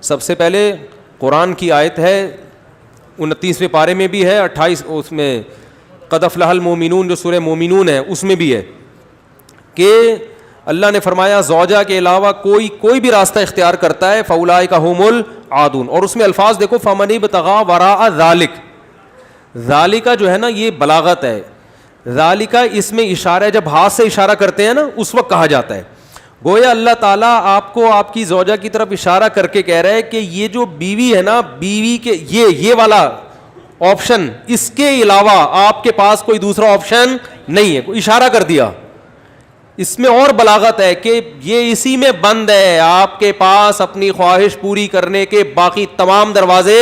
سب سے پہلے قرآن کی آیت ہے 29ویں پارے میں بھی ہے, 28 اس میں قد افلح المؤمنون جو سورہ مومنون ہے اس میں بھی ہے کہ اللہ نے فرمایا زوجہ کے علاوہ کوئی بھی راستہ اختیار کرتا ہے فاولئک ھم العادون. اور اس میں الفاظ دیکھو فمن ابتغى وراء ذلک, ذالک جو ہے نا یہ بلاغت ہے, ذالک اس میں اشارہ ہے, جب ہاتھ سے اشارہ کرتے ہیں نا اس وقت کہا جاتا ہے. گویا اللہ تعالیٰ آپ کو آپ کی زوجہ کی طرف اشارہ کر کے کہہ رہے ہیں کہ یہ جو بیوی ہے نا, بیوی کے یہ والا آپشن, اس کے علاوہ آپ کے پاس کوئی دوسرا آپشن نہیں ہے. کوئی اشارہ کر دیا, اس میں اور بلاغت ہے کہ یہ اسی میں بند ہے, آپ کے پاس اپنی خواہش پوری کرنے کے باقی تمام دروازے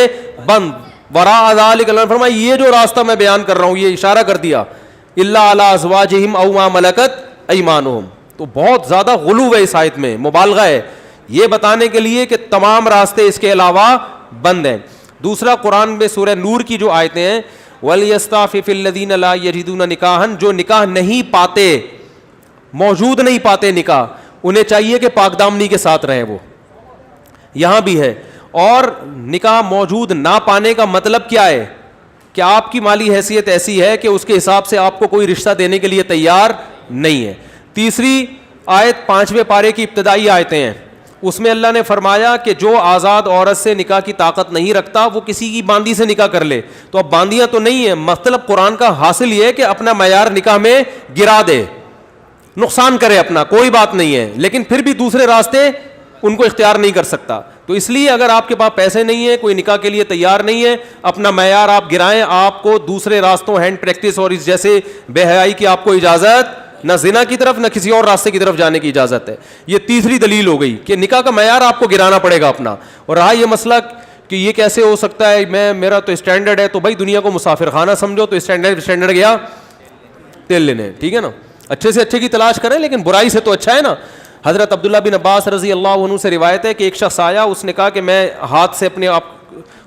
بند. وراء ذلک اللہ نے فرمایا یہ جو راستہ میں بیان کر رہا ہوں, یہ اشارہ کر دیا, الا علی ازواجہم او ما ملکت ایمانہم. تو بہت زیادہ غلو ہے اس آیت میں, مبالغہ ہے یہ بتانے کے لیے کہ تمام راستے اس کے علاوہ بند ہیں. دوسرا قرآن میں سورہ نور کی جو آیتیں ہیں وَلْيَسْتَعْفِفِ الَّذِينَ لَا يَجِدُونَ نِكَاحًا, جو نکاح نہیں پاتے, موجود نہیں پاتے نکاح, انہیں چاہیے کہ پاک دامنی کے ساتھ رہیں. وہ یہاں بھی ہے. اور نکاح موجود نہ پانے کا مطلب کیا ہے کہ آپ کی مالی حیثیت ایسی ہے کہ اس کے حساب سے آپ کو کوئی رشتہ دینے کے لیے تیار نہیں ہے. تیسری آیت 5ویں پارے کی ابتدائی آیتیں ہیں, اس میں اللہ نے فرمایا کہ جو آزاد عورت سے نکاح کی طاقت نہیں رکھتا وہ کسی کی باندی سے نکاح کر لے. تو اب باندیاں تو نہیں ہیں, مطلب قرآن کا حاصل یہ ہے کہ اپنا معیار نکاح میں گرا دے, نقصان کرے اپنا, کوئی بات نہیں ہے, لیکن پھر بھی دوسرے راستے ان کو اختیار نہیں کر سکتا. تو اس لیے اگر آپ کے پاس پیسے نہیں ہیں, کوئی نکاح کے لیے تیار نہیں ہے, اپنا معیار آپ گرائیں, آپ کو دوسرے راستوں ہینڈ پریکٹس اور اس جیسے بے حیائی کی آپ کو اجازت, نہ زنا کی طرف نہ کسی اور راستے کی طرف جانے کی اجازت ہے. یہ تیسری دلیل ہو گئی کہ نکاح کا معیار آپ کو گرانا پڑے گا اپنا. اور رہا یہ مسئلہ کہ یہ کیسے ہو سکتا ہے, میرا تو اسٹینڈرڈ ہے, تو بھائی دنیا کو مسافر خانہ سمجھو, تو اسٹینڈرڈ گیا تیل لینے, ٹھیک ہے نا, اچھے سے اچھے کی تلاش کریں لیکن برائی سے تو اچھا ہے نا. حضرت عبداللہ بن عباس رضی اللہ عنہ سے روایت ہے کہ ایک شخص آیا, اس نے کہا کہ میں ہاتھ سے اپنے آپ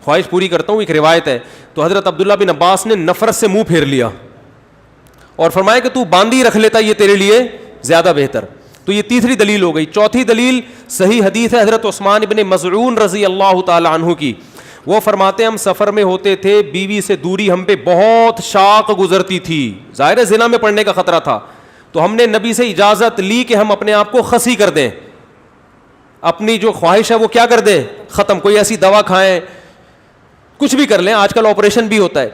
خواہش پوری کرتا ہوں, ایک روایت ہے. تو حضرت عبداللہ بن عباس نے نفرت سے منہ پھیر لیا اور فرمایا کہ تو باندھی رکھ لیتا, یہ تیرے لیے زیادہ بہتر. تو یہ تیسری دلیل ہو گئی. چوتھی دلیل صحیح حدیث ہے حضرت عثمان بن مظعون رضی اللہ تعالی عنہ کی. وہ فرماتے ہم سفر میں ہوتے تھے, بیوی سے دوری ہم پہ بہت شاق گزرتی تھی, ظاہر زنا میں پڑنے کا خطرہ تھا. تو ہم نے نبی سے اجازت لی کہ ہم اپنے آپ کو خسی کر دیں, اپنی جو خواہش ہے وہ کیا کر دیں, ختم. کوئی ایسی دوا کھائیں, کچھ بھی کر لیں, آج کل آپریشن بھی ہوتا ہے.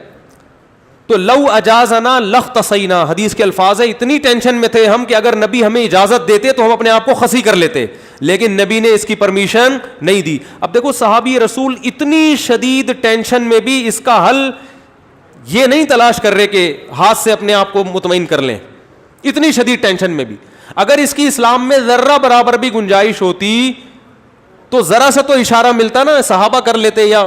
تو لو اجازنا لاختصینا, حدیث کے الفاظ ہے, اتنی ٹینشن میں تھے ہم کہ اگر نبی ہمیں اجازت دیتے تو ہم اپنے آپ کو خسی کر لیتے, لیکن نبی نے اس کی پرمیشن نہیں دی. اب دیکھو صحابی رسول اتنی شدید ٹینشن میں بھی اس کا حل یہ نہیں تلاش کر رہے کہ ہاتھ سے اپنے آپ کو مطمئن کر لیں, اتنی شدید ٹینشن میں بھی. اگر اس کی اسلام میں ذرہ برابر بھی گنجائش ہوتی تو ذرا سا تو اشارہ ملتا نا, صحابہ کر لیتے یا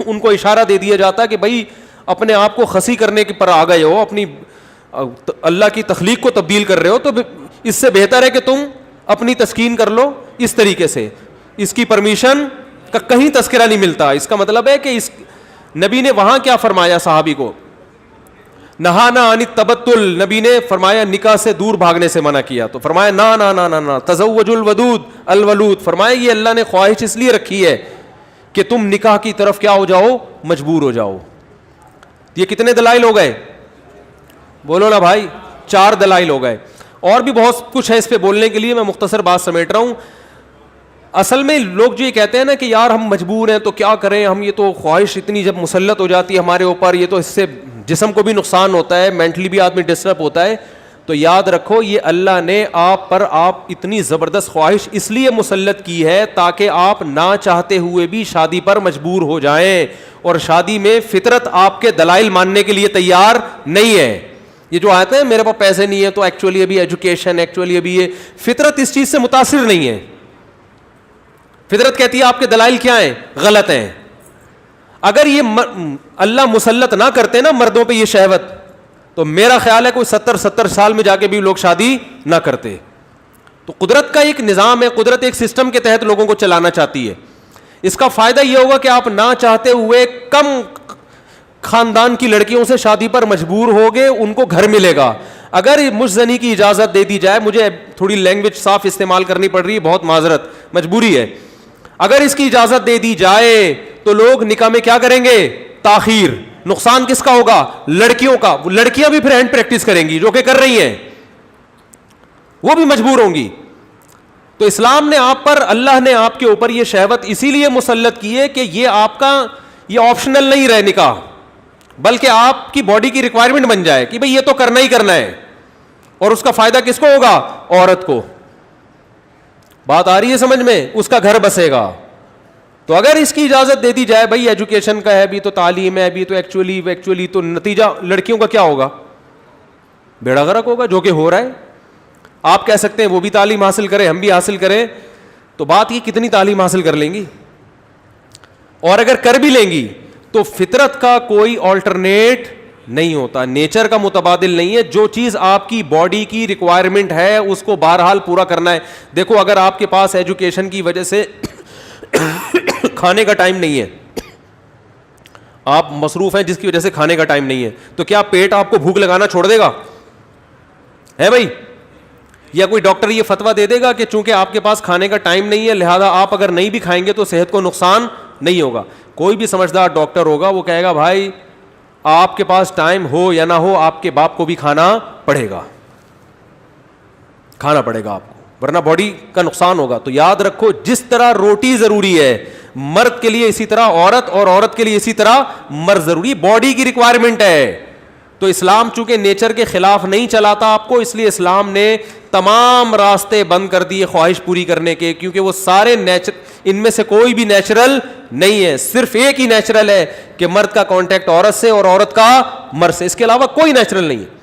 ان کو اشارہ دے دیا جاتا کہ بھائی اپنے آپ کو خسی کرنے کے پر آ گئے ہو, اپنی اللہ کی تخلیق کو تبدیل کر رہے ہو, تو اس سے بہتر ہے کہ تم اپنی تسکین کر لو اس طریقے سے. اس کی پرمیشن کا کہیں تذکرہ نہیں ملتا. اس کا مطلب ہے کہ اس نبی نے وہاں کیا فرمایا صحابی کو, نہانا عن التبتل, نبی نے فرمایا نکاح سے دور بھاگنے سے منع کیا. تو فرمایا نا نا نا نا نا تزوج الودود الولود, فرمایا یہ اللہ نے خواہش اس لیے رکھی ہے کہ تم نکاح کی طرف کیا ہو جاؤ, مجبور ہو جاؤ. یہ کتنے دلائل ہو گئے, بولو نا بھائی, 4 دلائل ہو گئے. اور بھی بہت کچھ ہے اس پہ بولنے کے لیے, میں مختصر بات سمیٹ رہا ہوں. اصل میں لوگ جو یہ کہتے ہیں نا کہ یار ہم مجبور ہیں تو کیا کریں ہم, یہ تو خواہش اتنی جب مسلط ہو جاتی ہے ہمارے اوپر, یہ تو اس سے جسم کو بھی نقصان ہوتا ہے, مینٹلی بھی آدمی ڈسٹرب ہوتا ہے. تو یاد رکھو یہ اللہ نے آپ پر اتنی زبردست خواہش اس لیے مسلط کی ہے تاکہ آپ نہ چاہتے ہوئے بھی شادی پر مجبور ہو جائیں, اور شادی میں فطرت آپ کے دلائل ماننے کے لیے تیار نہیں ہے. یہ جو آتے ہیں میرے پاس پیسے نہیں ہے تو ایکچولی ابھی ایجوکیشن, ایکچولی ابھی یہ, فطرت اس چیز سے متاثر نہیں ہے. فطرت کہتی ہے آپ کے دلائل کیا ہیں, غلط ہیں. اگر یہ اللہ مسلط نہ کرتے نا مردوں پہ یہ شہوت, تو میرا خیال ہے کوئی 70 سال میں جا کے بھی لوگ شادی نہ کرتے. تو قدرت کا ایک نظام ہے, قدرت ایک سسٹم کے تحت لوگوں کو چلانا چاہتی ہے. اس کا فائدہ یہ ہوگا کہ آپ نہ چاہتے ہوئے کم خاندان کی لڑکیوں سے شادی پر مجبور ہوگے, ان کو گھر ملے گا. اگر مجھ زنی کی اجازت دے دی جائے, مجھے تھوڑی لینگویج صاف استعمال کرنی پڑ رہی ہے, بہت معذرت, مجبوری ہے. اگر اس کی اجازت دے دی جائے تو لوگ نکاح میں کیا کریں گے؟ تاخیر. نقصان کس کا ہوگا؟ لڑکیوں کا. لڑکیاں بھی پھر ہینڈ پریکٹس کریں گی جو کہ کر رہی ہیں, وہ بھی مجبور ہوں گی. تو اسلام نے آپ پر, اللہ نے آپ کے اوپر یہ شہوت اسی لیے مسلط کی ہے کہ یہ آپ کا یہ آپشنل نہیں رہے نکاح, بلکہ آپ کی باڈی کی ریکوائرمنٹ بن جائے کہ بھئی یہ تو کرنا ہی کرنا ہے. اور اس کا فائدہ کس کو ہوگا؟ عورت کو. بات آ رہی ہے سمجھ میں؟ اس کا گھر بسے گا. تو اگر اس کی اجازت دے دی جائے, بھائی ایجوکیشن کا ہے بھی تو تعلیم ہے بھی تو ایکچولی تو نتیجہ لڑکیوں کا کیا ہوگا؟ بیڑا غرق ہوگا, جو کہ ہو رہا ہے. آپ کہہ سکتے ہیں وہ بھی تعلیم حاصل کریں, ہم بھی حاصل کریں, تو بات یہ کتنی تعلیم حاصل کر لیں گی؟ اور اگر کر بھی لیں گی تو فطرت کا کوئی آلٹرنیٹ نہیں ہوتا, نیچر کا متبادل نہیں ہے. جو چیز آپ کی باڈی کی ریکوائرمنٹ ہے اس کو بہرحال پورا کرنا ہے. دیکھو اگر آپ کے پاس ایجوکیشن کی وجہ سے کھانے کا ٹائم نہیں ہے, آپ مصروف ہیں جس کی وجہ سے کھانے کا ٹائم نہیں ہے, تو کیا پیٹ آپ کو بھوک لگانا چھوڑ دے گا؟ ہے بھائی؟ یا کوئی ڈاکٹر یہ فتویٰ دے دے گا کہ چونکہ آپ کے پاس کھانے کا ٹائم نہیں ہے لہذا آپ اگر نہیں بھی کھائیں گے تو صحت کو نقصان نہیں ہوگا؟ کوئی بھی سمجھدار ڈاکٹر ہوگا وہ کہے گا بھائی آپ کے پاس ٹائم ہو یا نہ ہو آپ کے باپ کو بھی کھانا پڑے گا آپ کو, ورنہ باڈی کا نقصان ہوگا. تو یاد رکھو, جس طرح روٹی ضروری ہے مرد کے لیے اسی طرح عورت, اور عورت کے لیے اسی طرح مرد ضروری, باڈی کی ریکوائرمنٹ ہے. تو اسلام چونکہ نیچر کے خلاف نہیں چلاتا آپ کو, اس لیے اسلام نے تمام راستے بند کر دیے خواہش پوری کرنے کے, کیونکہ وہ سارے ان میں سے کوئی بھی نیچرل نہیں ہے. صرف ایک ہی نیچرل ہے کہ مرد کا کانٹیکٹ عورت سے اور عورت کا مرد سے, اس کے علاوہ کوئی نیچرل نہیں ہے.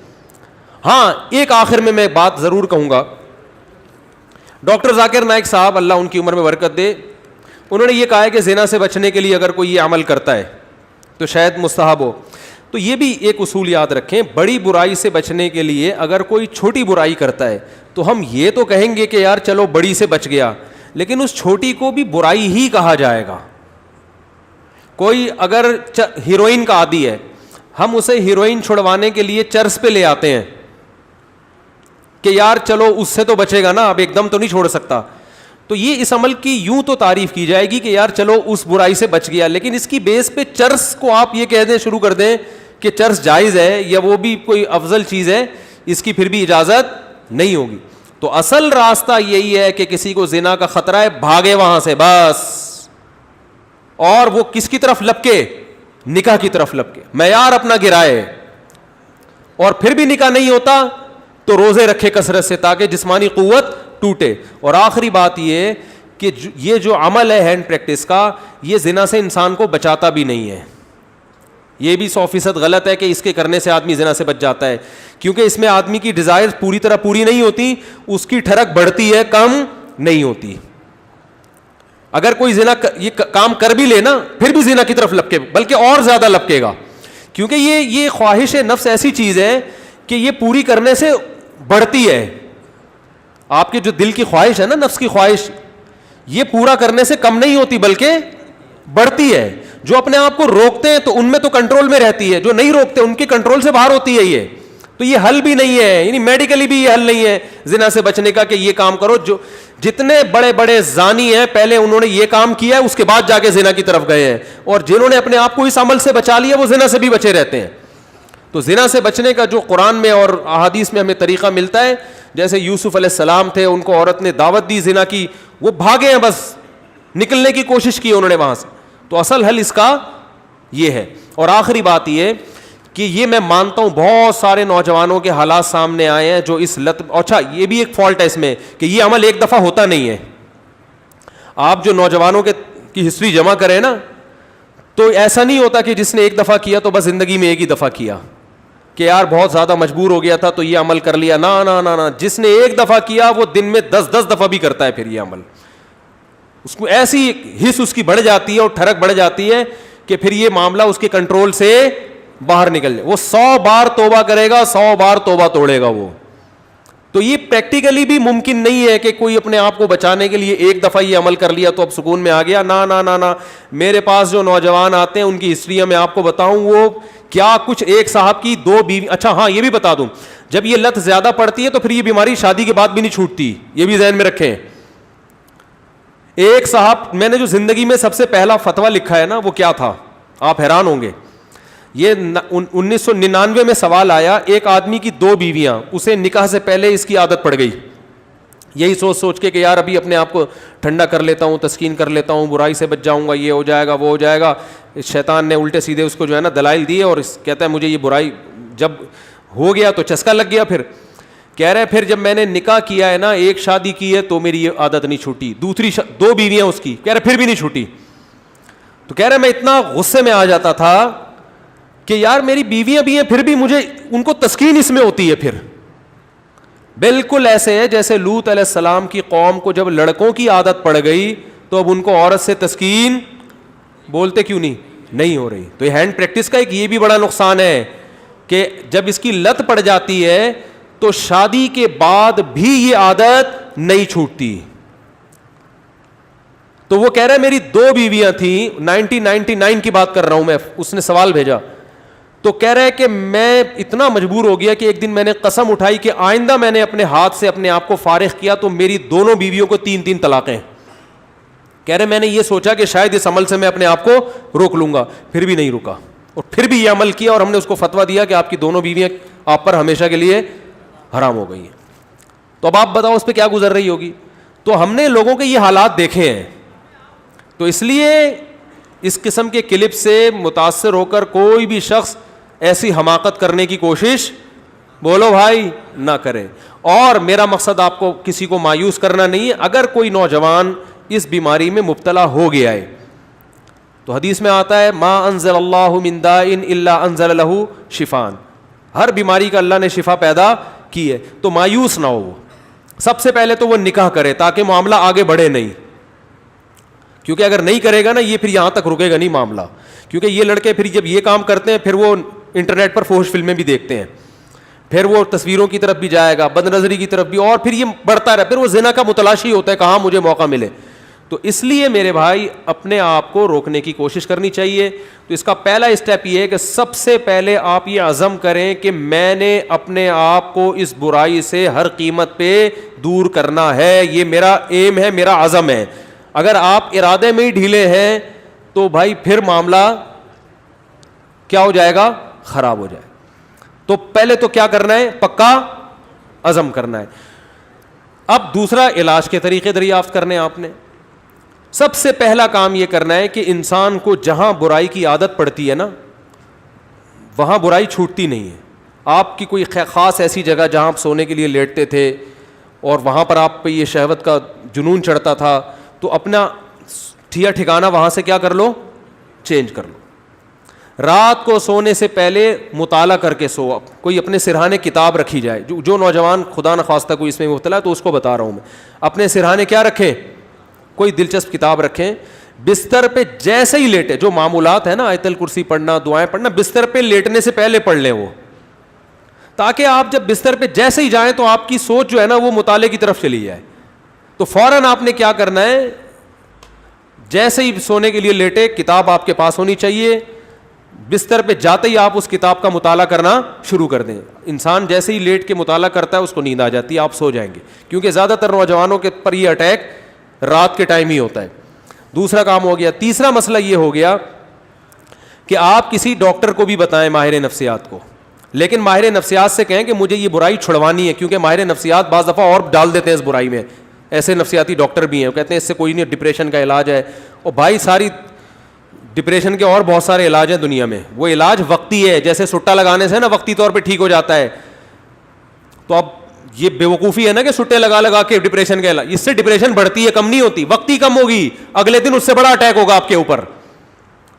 ہاں ایک آخر میں بات ضرور کہوں گا, ڈاکٹر ذاکر نائک صاحب اللہ ان کی عمر میں برکت دے, انہوں نے یہ کہا ہے کہ زنا سے بچنے کے لیے اگر کوئی یہ عمل کرتا ہے تو شاید مستحب ہو. تو یہ بھی ایک اصول یاد رکھیں, بڑی برائی سے بچنے کے لیے اگر کوئی چھوٹی برائی کرتا ہے تو ہم یہ تو کہیں گے کہ یار چلو بڑی سے بچ گیا, لیکن اس چھوٹی کو بھی برائی ہی کہا جائے گا. کوئی اگر ہیروئن کا عادی ہے, ہم اسے ہیروئن چھڑوانے کے لیے چرس پہ لے آتے ہیں کہ یار چلو اس سے تو بچے گا نا, اب ایک دم تو نہیں چھوڑ سکتا. تو یہ اس عمل کی یوں تو تعریف کی جائے گی کہ یار چلو اس برائی سے بچ گیا, لیکن اس کی بیس پہ چرس کو آپ یہ کہہ دیں شروع کر دیں کہ چرس جائز ہے یا وہ بھی کوئی افضل چیز ہے, اس کی پھر بھی اجازت نہیں ہوگی. تو اصل راستہ یہی ہے کہ کسی کو زنا کا خطرہ ہے, بھاگے وہاں سے بس, اور وہ کس کی طرف لپکے؟ نکاح کی طرف لپکے, معیار اپنا گرائے. اور پھر بھی نکاح نہیں ہوتا تو روزے رکھے کثرت سے تاکہ جسمانی قوت ٹوٹے. اور آخری بات یہ کہ یہ جو عمل ہے ہینڈ پریکٹس کا, یہ زنا سے انسان کو بچاتا بھی نہیں ہے. یہ بھی 100% غلط ہے کہ اس کے کرنے سے آدمی زنا سے بچ جاتا ہے, کیونکہ اس میں آدمی کی ڈیزائر پوری طرح پوری نہیں ہوتی, اس کی ٹھڑک بڑھتی ہے, کم نہیں ہوتی. اگر کوئی زنا یہ کام کر بھی لے نا پھر بھی زنا کی طرف لپکے, بلکہ اور زیادہ لپکے گا, کیونکہ یہ خواہش نفس ایسی چیز ہے کہ یہ پوری کرنے سے بڑھتی ہے. آپ کے جو دل کی خواہش ہے نا, نفس کی خواہش, یہ پورا کرنے سے کم نہیں ہوتی بلکہ بڑھتی ہے. جو اپنے آپ کو روکتے ہیں تو ان میں تو کنٹرول میں رہتی ہے, جو نہیں روکتے ان کے کنٹرول سے باہر ہوتی ہے. تو یہ حل بھی نہیں ہے, یعنی میڈیکلی بھی یہ حل نہیں ہے زنا سے بچنے کا کہ یہ کام کرو. جو جتنے بڑے بڑے زانی ہیں پہلے انہوں نے یہ کام کیا ہے, اس کے بعد جا کے زنا کی طرف گئے ہیں, اور جنہوں نے اپنے آپ کو اس عمل سے بچا لیا وہ زنا سے بھی بچے رہتے ہیں. تو زنا سے بچنے کا جو قرآن میں اور احادیث میں ہمیں طریقہ ملتا ہے, جیسے یوسف علیہ السلام تھے, ان کو عورت نے دعوت دی زنا کی, وہ بھاگے ہیں, بس نکلنے کی کوشش کی انہوں نے وہاں سے. تو اصل حل اس کا یہ ہے. اور آخری بات یہ کہ یہ میں مانتا ہوں بہت سارے نوجوانوں کے حالات سامنے آئے ہیں جو اس لت, اچھا یہ بھی ایک فالٹ ہے اس میں کہ یہ عمل ایک دفعہ ہوتا نہیں ہے. آپ جو نوجوانوں کی ہسٹری جمع کریں نا, تو ایسا نہیں ہوتا کہ جس نے ایک دفعہ کیا تو بس زندگی میں ایک ہی دفعہ کیا کہ یار بہت زیادہ مجبور ہو گیا تھا تو یہ عمل کر لیا. نا نا نا نا, جس نے ایک دفعہ کیا وہ دن میں 10 دفعہ بھی کرتا ہے پھر یہ عمل. اس کو ایسی حص اس کی بڑھ جاتی ہے اور ٹھڑک بڑھ جاتی ہے کہ پھر یہ معاملہ اس کے کنٹرول سے باہر نکل جائے. وہ 100 بار توبہ کرے گا, 100 بار توبہ توڑے گا وہ. تو یہ پریکٹیکلی بھی ممکن نہیں ہے کہ کوئی اپنے آپ کو بچانے کے لیے ایک دفعہ یہ عمل کر لیا تو اب سکون میں آ گیا. نا نا نا نا, میرے پاس جو نوجوان آتے ہیں ان کی ہسٹری میں آپ کو بتاؤں, وہ کیا کچھ, ایک صاحب کی 2 بیوی. اچھا ہاں یہ بھی بتا دوں, جب یہ لت زیادہ پڑتی ہے تو پھر یہ بیماری شادی کے بعد بھی نہیں چھوٹتی, یہ بھی ذہن میں رکھیں. ایک صاحب, میں نے جو زندگی میں سب سے پہلا فتویٰ لکھا ہے نا وہ کیا تھا, آپ حیران ہوں گے. یہ 1999 میں سوال آیا, ایک آدمی کی 2 بیویاں, اسے نکاح سے پہلے اس کی عادت پڑ گئی, یہی سوچ سوچ کے کہ یار ابھی اپنے آپ کو ٹھنڈا کر لیتا ہوں, تسکین کر لیتا ہوں, برائی سے بچ جاؤں گا, یہ ہو جائے گا وہ ہو جائے گا. شیطان نے الٹے سیدھے اس کو جو ہے نا دلائل دیے, اور کہتا ہے مجھے یہ برائی جب ہو گیا تو چسکا لگ گیا. پھر کہہ رہے پھر جب میں نے نکاح کیا ہے نا, ایک شادی کی ہے تو میری یہ عادت نہیں چھوٹی, دوسری 2 بیویاں اس کی, کہہ رہے پھر بھی نہیں چھوٹی. تو کہہ رہے میں اتنا غصے میں آ جاتا تھا کہ یار میری بیویاں بھی ہیں پھر بھی مجھے ان کو تسکین اس میں ہوتی ہے. پھر بالکل ایسے ہے جیسے لوط علیہ السلام کی قوم کو جب لڑکوں کی عادت پڑ گئی تو اب ان کو عورت سے تسکین بولتے کیوں نہیں ہو رہی. تو یہ ہینڈ پریکٹس کا ایک یہ بھی بڑا نقصان ہے کہ جب اس کی لت پڑ جاتی ہے تو شادی کے بعد بھی یہ عادت نہیں چھوٹتی. تو وہ کہہ رہا ہے میری 2 بیویاں تھیں, 1999 کی بات کر رہا ہوں میں, اس نے سوال بھیجا. تو کہہ رہا ہے کہ میں اتنا مجبور ہو گیا کہ ایک دن میں نے قسم اٹھائی کہ آئندہ میں نے اپنے ہاتھ سے اپنے آپ کو فارغ کیا تو میری دونوں بیویوں کو 3 طلاقیں. کہہ رہے میں نے یہ سوچا کہ شاید اس عمل سے میں اپنے آپ کو روک لوں گا, پھر بھی نہیں رکا, اور پھر بھی یہ عمل کیا, اور ہم نے اس کو فتویٰ دیا کہ آپ کی دونوں بیویاں آپ پر ہمیشہ کے لیے حرام ہو گئی ہیں. تو اب آپ بتاؤ اس پہ کیا گزر رہی ہوگی. تو ہم نے لوگوں کے یہ حالات دیکھے ہیں, تو اس لیے اس قسم کے کلپ سے متاثر ہو کر کوئی بھی شخص ایسی حماقت کرنے کی کوشش بولو بھائی نہ کرے. اور میرا مقصد آپ کو کسی کو مایوس کرنا نہیں ہے. اگر کوئی نوجوان اس بیماری میں مبتلا ہو گیا ہے تو حدیث میں آتا ہے ما انزل اللہ من داء الا انزل له شفاء, ہر بیماری کا اللہ نے شفا پیدا کی ہے. تو مایوس نہ ہو. سب سے پہلے تو وہ نکاح کرے تاکہ معاملہ آگے بڑھے نہیں, کیونکہ اگر نہیں کرے گا نا یہ پھر یہاں تک رکے گا نہیں معاملہ. کیونکہ یہ لڑکے پھر جب یہ کام کرتے ہیں پھر وہ انٹرنیٹ پر فحش فلمیں بھی دیکھتے ہیں, پھر وہ تصویروں کی طرف بھی جائے گا, بد نظری کی طرف بھی, اور پھر یہ بڑھتا رہے, پھر وہ زنا کا متلاشی ہوتا ہے کہاں مجھے موقع ملے. تو اس لیے میرے بھائی اپنے آپ کو روکنے کی کوشش کرنی چاہیے. تو اس کا پہلا اسٹیپ یہ ہے کہ سب سے پہلے آپ یہ عزم کریں کہ میں نے اپنے آپ کو اس برائی سے ہر قیمت پہ دور کرنا ہے. یہ میرا ایم ہے, میرا عزم ہے. اگر آپ ارادے میں ہی ڈھیلے ہیں تو بھائی پھر معاملہ کیا ہو جائے گا, خراب ہو جائے. تو پہلے تو کیا کرنا ہے, پکا عزم کرنا ہے. اب دوسرا علاج کے طریقے دریافت کرنے آپ نے. سب سے پہلا کام یہ کرنا ہے کہ انسان کو جہاں برائی کی عادت پڑتی ہے نا وہاں برائی چھوٹتی نہیں ہے. آپ کی کوئی خاص ایسی جگہ جہاں آپ سونے کے لیے لیٹتے تھے اور وہاں پر آپ پہ یہ شہوت کا جنون چڑھتا تھا, تو اپنا ٹھکانہ وہاں سے کیا کر لو, چینج کر لو. رات کو سونے سے پہلے مطالعہ کر کے سو. کوئی اپنے سرہانے کتاب رکھی جائے. جو نوجوان خدا نخواستہ کوئی اس میں مبتلا ہے تو اس کو بتا رہا ہوں میں, اپنے سرہانے کیا رکھیں, کوئی دلچسپ کتاب رکھیں. بستر پہ جیسے ہی لیٹے, جو معمولات ہیں نا آیت الکرسی پڑھنا, دعائیں پڑھنا, بستر پہ لیٹنے سے پہلے پڑھ لیں وہ, تاکہ آپ جب بستر پہ جیسے ہی جائیں تو آپ کی سوچ جو ہے نا وہ مطالعے کی طرف چلی جائے. تو فوراً آپ نے کیا کرنا ہے, جیسے ہی سونے کے لیے لیٹے کتاب آپ کے پاس ہونی چاہیے. بستر پہ جاتے ہی آپ اس کتاب کا مطالعہ کرنا شروع کر دیں. انسان جیسے ہی لیٹ کے مطالعہ کرتا ہے اس کو نیند آ جاتی ہے, آپ سو جائیں گے. کیونکہ زیادہ تر نوجوانوں کے پر یہ اٹیک رات کے ٹائم ہی ہوتا ہے. دوسرا کام ہو گیا. تیسرا مسئلہ یہ ہو گیا کہ آپ کسی ڈاکٹر کو بھی بتائیں, ماہر نفسیات کو, لیکن ماہر نفسیات سے کہیں کہ مجھے یہ برائی چھڑوانی ہے. کیونکہ ماہر نفسیات بعض دفعہ اور ڈال دیتے ہیں اس برائی میں. ایسے نفسیاتی ڈاکٹر بھی ہیں, وہ کہتے ہیں اس سے کوئی نہیں, ڈپریشن کا علاج ہے. اور بھائی ساری ڈپریشن کے اور بہت سارے علاج ہیں دنیا میں, وہ علاج وقتی ہے. جیسے سٹا لگانے سے نا وقتی طور پہ ٹھیک ہو جاتا ہے. تو اب یہ بیوقوفی ہے نا کہ سٹے لگا کے ڈپریشن کا علاج, اس سے ڈپریشن بڑھتی ہے, کم نہیں ہوتی. وقتی کم ہوگی, اگلے دن اس سے بڑا اٹیک ہوگا آپ کے اوپر,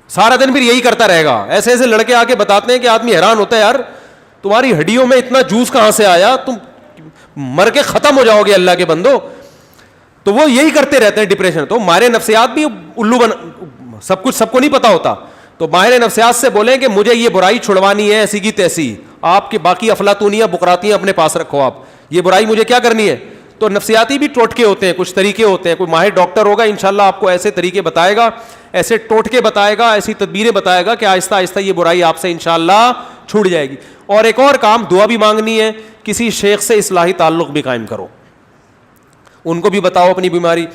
سارا دن پھر یہی کرتا رہے گا. ایسے ایسے لڑکے آ کے بتاتے ہیں کہ آدمی حیران ہوتا ہے, یار تمہاری ہڈیوں میں اتنا جوس کہاں سے آیا, تم مر کے ختم ہو جاؤ گے اللہ کے بندو. تو وہ یہی کرتے رہتے ہیں ڈپریشن. تو ماہر نفسیات بھی الو سب کچھ سب کو نہیں پتا ہوتا. تو ماہر نفسیات سے بولیں کہ مجھے یہ برائی چھڑوانی ہے ایسی کی تیسی. آپ کے باقی افلاطونیاں بقراتیاں اپنے پاس رکھو, آپ یہ برائی مجھے کیا کرنی ہے. تو نفسیاتی بھی ٹوٹکے ہوتے ہیں, کچھ طریقے ہوتے ہیں. کوئی ماہر ڈاکٹر ہوگا انشاءاللہ آپ کو ایسے طریقے بتائے گا, ایسے ٹوٹکے بتائے گا, ایسی تدبیریں بتائے گا کہ آہستہ آہستہ یہ برائی آپ سے انشاءاللہ چھوٹ جائے گی. اور ایک اور کام, دعا بھی مانگنی ہے. کسی شیخ سے اصلاحی تعلق بھی قائم کرو, ان کو بھی بتاؤ اپنی بیماری.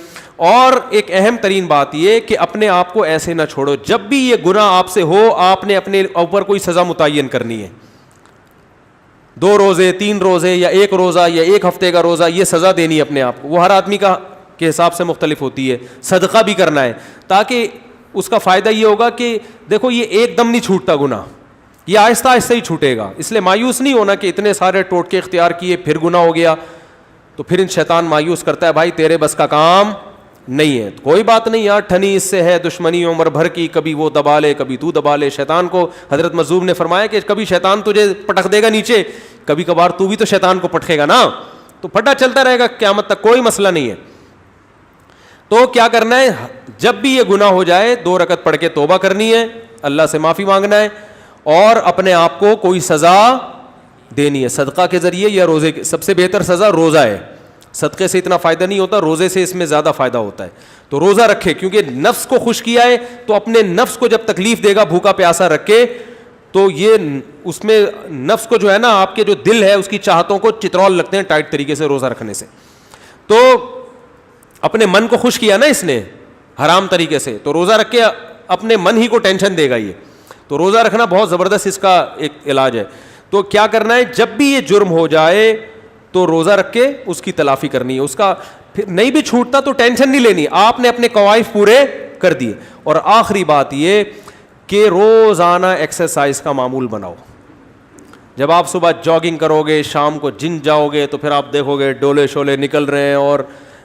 اور ایک اہم ترین بات یہ کہ اپنے آپ کو ایسے نہ چھوڑو, جب بھی یہ گناہ آپ سے ہو آپ نے اپنے اوپر کوئی سزا متعین کرنی ہے. 2 روزے 3 روزے یا 1 روزہ یا 1 ہفتے کا روزہ, یہ سزا دینی ہے اپنے آپ کو. وہ ہر آدمی کا کے حساب سے مختلف ہوتی ہے. صدقہ بھی کرنا ہے, تاکہ اس کا فائدہ یہ ہوگا کہ دیکھو یہ ایک دم نہیں چھوٹتا گناہ, یہ آہستہ آہستہ ہی چھوٹے گا. اس لیے مایوس نہیں ہونا کہ اتنے سارے ٹوٹکے اختیار کیے پھر گناہ ہو گیا, تو پھر شیطان مایوس کرتا ہے بھائی تیرے بس کا کام نہیں ہے. کوئی بات نہیں یار, ٹھنی اس سے ہے دشمنی عمر بھر کی, کبھی وہ دبا لے کبھی تو دبا لے. شیطان کو حضرت مظلوم نے فرمایا کہ کبھی شیطان تجھے پٹک دے گا نیچے, کبھی کبھار تو بھی تو شیطان کو پٹکے گا نا, تو پھٹا چلتا رہے گا قیامت تک, کوئی مسئلہ نہیں ہے. تو کیا کرنا ہے, جب بھی یہ گناہ ہو جائے 2 رکعت پڑھ کے توبہ کرنی ہے, اللہ سے معافی مانگنا ہے, اور اپنے آپ کو کوئی سزا دینی ہے صدقہ کے ذریعے یا روزے کے. سب سے بہتر سزا روزہ ہے, صدقے سے اتنا فائدہ نہیں ہوتا, روزے سے اس میں زیادہ فائدہ ہوتا ہے. تو روزہ رکھے, کیونکہ نفس کو خوش کیا ہے تو اپنے نفس کو جب تکلیف دے گا بھوکا پیاسا رکھے, تو یہ اس میں نفس کو جو ہے نا آپ کے جو دل ہے اس کی چاہتوں کو چترول لگتے ہیں ٹائٹ طریقے سے روزہ رکھنے سے. تو اپنے من کو خوش کیا نا اس نے حرام طریقے سے, تو روزہ رکھ کے اپنے من ہی کو ٹینشن دے گا یہ. تو روزہ رکھنا بہت زبردست اس کا ایک علاج ہے. تو کیا کرنا ہے, جب بھی یہ جرم ہو جائے تو روزہ رکھ کے اس کی تلافی کرنی ہے. اس کا پھر نہیں بھی چھوٹتا تو ٹینشن نہیں لینی, آپ نے اپنے قوائف پورے کر دیے. اور آخری بات یہ کہ روزانہ ایکسرسائز کا معمول بناؤ. جب آپ صبح جاگنگ کرو گے, شام کو جم جاؤ گے, تو پھر آپ دیکھو گے ڈولے شولے نکل رہے ہیں اور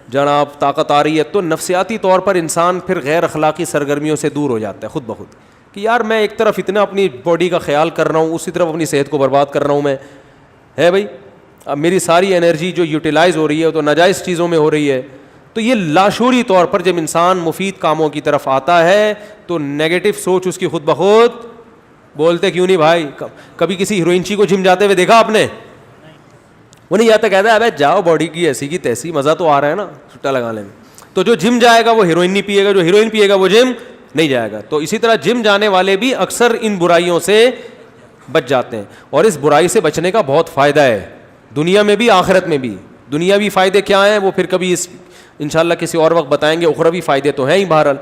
جناب طاقت آ رہی ہے, تو نفسیاتی طور پر انسان پھر غیر اخلاقی سرگرمیوں سے دور ہو جاتا ہے خود بخود, کہ یار میں ایک طرف اتنا اپنی باڈی کا خیال کر رہا ہوں, اسی طرف اپنی صحت کو برباد کر رہا ہوں میں, ہے بھائی. اب میری ساری انرجی جو یوٹیلائز ہو رہی ہے تو ناجائز چیزوں میں ہو رہی ہے. تو یہ لاشعوری طور پر جب انسان مفید کاموں کی طرف آتا ہے تو نیگیٹو سوچ اس کی خود بخود, بولتے کیوں نہیں بھائی, کبھی کسی ہیروئنچی کو جم جاتے ہوئے دیکھا آپ نے؟ وہ نہیں جاتا, کہتا ہے ابے جاؤ باڈی کی ایسی کی تیسی, مزہ تو آ رہا ہے نا چھٹا لگانے میں. تو جو جم جائے گا وہ ہیروئن نہیں پیے گا, جو ہیروئن پیے گا وہ جم نہیں جائے گا. تو اسی طرح جم جانے والے بھی اکثر ان برائیوں سے بچ جاتے ہیں, اور اس برائی سے بچنے کا بہت فائدہ ہے دنیا میں بھی آخرت میں بھی. دنیاوی فائدے کیا ہیں وہ پھر کبھی انشاءاللہ کسی اور وقت بتائیں گے, اخروی فائدے تو ہیں ہی بہرحال.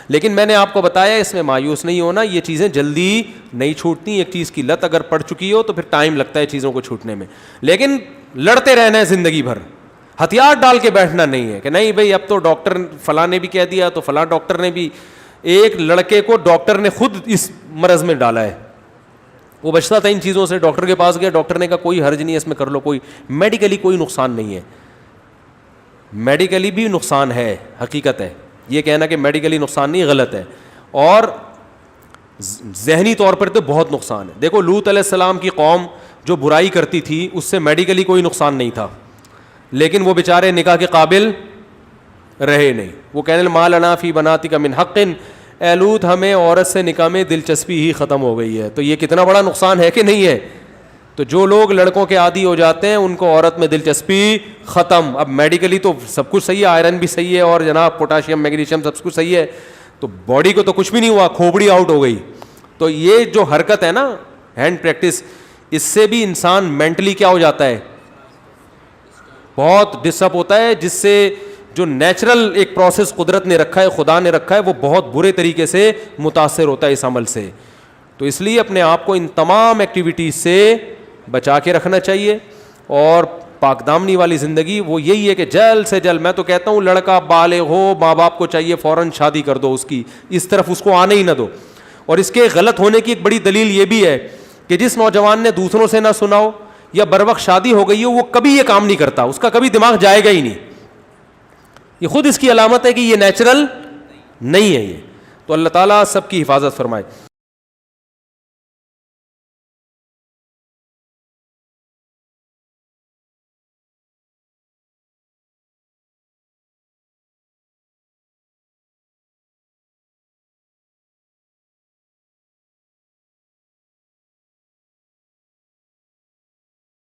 لیکن میں نے آپ کو بتایا اس میں مایوس نہیں ہونا, یہ چیزیں جلدی نہیں چھوٹتی. ایک چیز کی لت اگر پڑ چکی ہو تو پھر ٹائم لگتا ہے چیزوں کو چھوٹنے میں, لیکن لڑتے رہنا ہے زندگی بھر. ہتھیار ڈال کے بیٹھنا نہیں ہے کہ نہیں بھئی اب تو ڈاکٹر فلاں نے بھی کہہ دیا تو فلاں ڈاکٹر نے بھی. ایک لڑکے کو ڈاکٹر نے خود اس مرض میں ڈالا ہے, وہ بچتا تھا ان چیزوں سے, ڈاکٹر کے پاس گیا, ڈاکٹر نے کہا کوئی حرج نہیں ہے اس میں کر لو, کوئی میڈیکلی کوئی نقصان نہیں ہے. میڈیکلی بھی نقصان ہے, حقیقت ہے, یہ کہنا کہ میڈیکلی نقصان نہیں غلط ہے, اور ذہنی طور پر تو بہت نقصان ہے. دیکھو لوط علیہ السلام کی قوم جو برائی کرتی تھی اس سے میڈیکلی کوئی نقصان نہیں تھا, لیکن وہ بیچارے نکاح کے قابل رہے نہیں. وہ کہنے ما لنا فی بناتک من حق, اے لوط ہمیں عورت سے نکاح میں دلچسپی ہی ختم ہو گئی ہے. تو یہ کتنا بڑا نقصان ہے کہ نہیں ہے. تو جو لوگ لڑکوں کے عادی ہو جاتے ہیں ان کو عورت میں دلچسپی ختم. اب میڈیکلی تو سب کچھ صحیح ہے, آئرن بھی صحیح ہے اور جناب پوٹاشیم میگنیشیم سب کچھ صحیح ہے, تو باڈی کو تو کچھ بھی نہیں ہوا, کھوپڑی آؤٹ ہو گئی. تو یہ جو حرکت ہے نا ہینڈ پریکٹس, اس سے بھی انسان مینٹلی کیا ہو جاتا ہے, بہت ڈسٹرب ہوتا ہے, جس سے جو نیچرل ایک پروسیس قدرت نے رکھا ہے, خدا نے رکھا ہے, وہ بہت برے طریقے سے متاثر ہوتا ہے اس عمل سے. تو اس لیے اپنے آپ کو ان تمام ایکٹیویٹیز سے بچا کے رکھنا چاہیے. اور پاک دامنی والی زندگی وہ یہی ہے کہ جلد سے جلد, میں تو کہتا ہوں لڑکا بالغ ہو, ماں باپ کو چاہیے فوراً شادی کر دو اس کی, اس طرف اس کو آنے ہی نہ دو. اور اس کے غلط ہونے کی ایک بڑی دلیل یہ بھی ہے کہ جس نوجوان نے دوسروں سے نہ سنا ہو یا بروقت شادی ہو گئی ہو, وہ کبھی یہ کام نہیں کرتا, اس کا کبھی دماغ جائے گا ہی نہیں. یہ خود اس کی علامت ہے کہ یہ نیچرل نہیں ہے یہ. تو اللہ تعالیٰ سب کی حفاظت فرمائے.